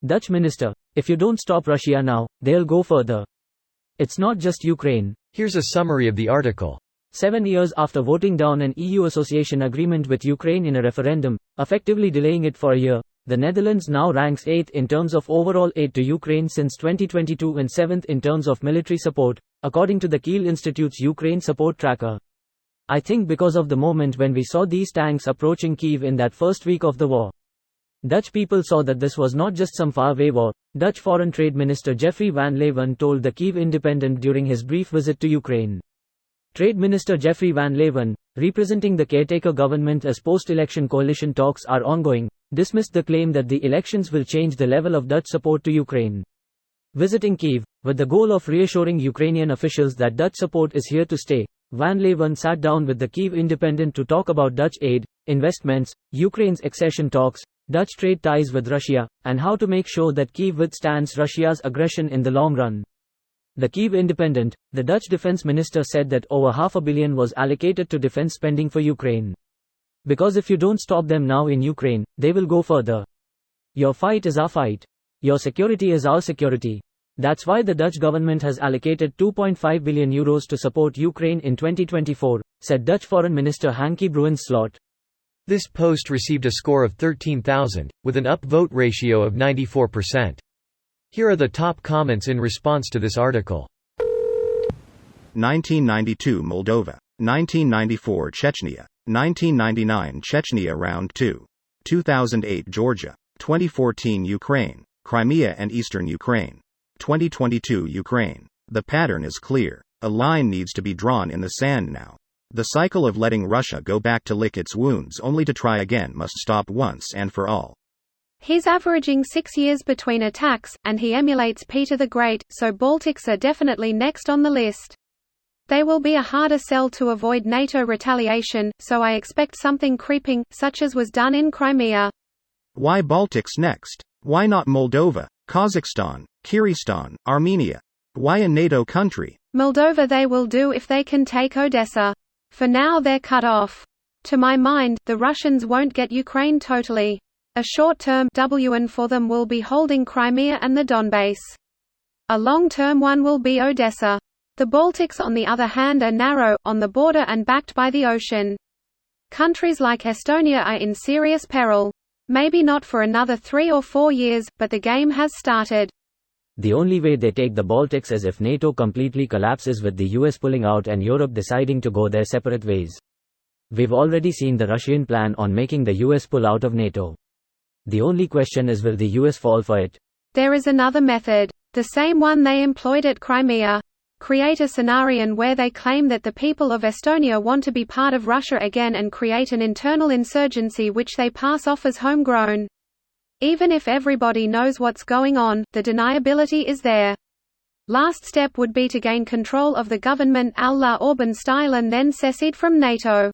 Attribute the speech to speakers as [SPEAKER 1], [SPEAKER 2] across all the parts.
[SPEAKER 1] Dutch minister, if you don't stop Russia now, they'll go further. It's not just Ukraine.
[SPEAKER 2] Here's a summary of the article.
[SPEAKER 1] 7 years after voting down an EU association agreement with Ukraine in a referendum, effectively delaying it for a year, the Netherlands now ranks 8th in terms of overall aid to Ukraine since 2022 and 7th in terms of military support, according to the Kiel Institute's Ukraine support tracker. I think because of the moment when we saw these tanks approaching Kyiv in that first week of the war. Dutch people saw that this was not just some faraway war, Dutch Foreign Trade Minister Geoffrey van Leeuwen told the Kyiv Independent during his brief visit to Ukraine. Trade Minister Geoffrey van Leeuwen, representing the caretaker government as post-election coalition talks are ongoing, dismissed the claim that the elections will change the level of Dutch support to Ukraine. Visiting Kyiv, with the goal of reassuring Ukrainian officials that Dutch support is here to stay, Van Leeuwen sat down with the Kyiv Independent to talk about Dutch aid, investments, Ukraine's accession talks, Dutch trade ties with Russia, and how to make sure that Kyiv withstands Russia's aggression in the long run. The Kyiv Independent, the Dutch defense minister said that over $500 million was allocated to defense spending for Ukraine. Because if you don't stop them now in Ukraine, they will go further. Your fight is our fight. Your security is our security. That's why the Dutch government has allocated €2.5 billion to support Ukraine in 2024, said Dutch Foreign Minister Hankie Bruins-Slot.
[SPEAKER 2] This post received a score of 13,000, with an upvote ratio of 94%. Here are the top comments in response to this article.
[SPEAKER 3] 1992 Moldova. 1994 Chechnya. 1999 Chechnya Round 2. 2008 Georgia. 2014 Ukraine, Crimea and Eastern Ukraine. 2022 Ukraine. The pattern is clear. A line needs to be drawn in the sand now. The cycle of letting Russia go back to lick its wounds only to try again must stop once and for all.
[SPEAKER 4] He's averaging 6 years between attacks, and he emulates Peter the Great, so Baltics are definitely next on the list. They will be a harder sell to avoid NATO retaliation, so I expect something creeping, such as was done in Crimea.
[SPEAKER 3] Why Baltics next? Why not Moldova, Kazakhstan, Kyrgyzstan, Armenia? Why a NATO country?
[SPEAKER 4] Moldova they will do if they can take Odessa. For now they're cut off. To my mind, the Russians won't get Ukraine totally. A short-term win for them will be holding Crimea and the Donbass. A long-term one will be Odessa. The Baltics on the other hand are narrow, on the border and backed by the ocean. Countries like Estonia are in serious peril. Maybe not for another 3 or 4 years, but the game has started.
[SPEAKER 1] The only way they take the Baltics is if NATO completely collapses with the US pulling out and Europe deciding to go their separate ways. We've already seen the Russian plan on making the US pull out of NATO. The only question is, will the US fall for it?
[SPEAKER 4] There is another method. The same one they employed at Crimea. Create a scenario where they claim that the people of Estonia want to be part of Russia again and create an internal insurgency which they pass off as homegrown. Even if everybody knows what's going on, the deniability is there. Last step would be to gain control of the government à la Orban style and then secede from NATO.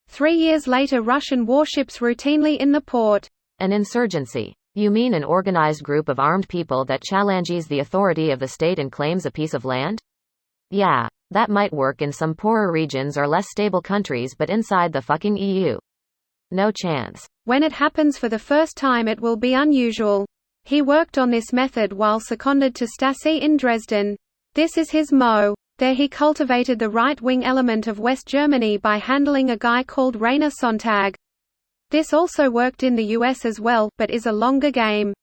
[SPEAKER 4] 3 years later, Russian warships routinely in the port.
[SPEAKER 5] An insurgency? You mean an organized group of armed people that challenges the authority of the state and claims a piece of land? Yeah, that might work in some poorer regions or less stable countries, but inside the fucking EU? No chance.
[SPEAKER 4] When it happens for the first time it will be unusual. He worked on this method while seconded to Stasi in Dresden. This is his mo. There he cultivated the right-wing element of West Germany by handling a guy called Rainer Sontag. This also worked in the US as well, but is a longer game.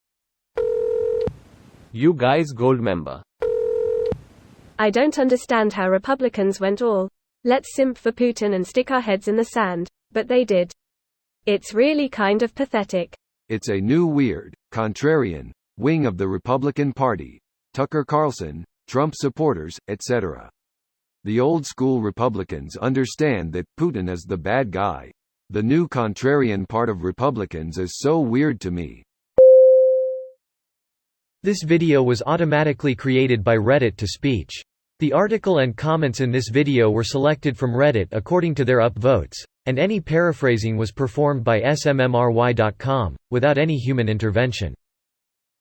[SPEAKER 6] You guys gold member.
[SPEAKER 7] I don't understand how Republicans went all, let's simp for Putin and stick our heads in the sand, but they did. It's really kind of pathetic.
[SPEAKER 6] It's a new weird, contrarian, wing of the Republican Party. Tucker Carlson, Trump supporters, etc. The old-school Republicans understand that Putin is the bad guy. The new contrarian part of Republicans is so weird to me.
[SPEAKER 2] This video was automatically created by Reddit to speech. The article and comments in this video were selected from Reddit according to their upvotes, and any paraphrasing was performed by smmry.com, without any human intervention.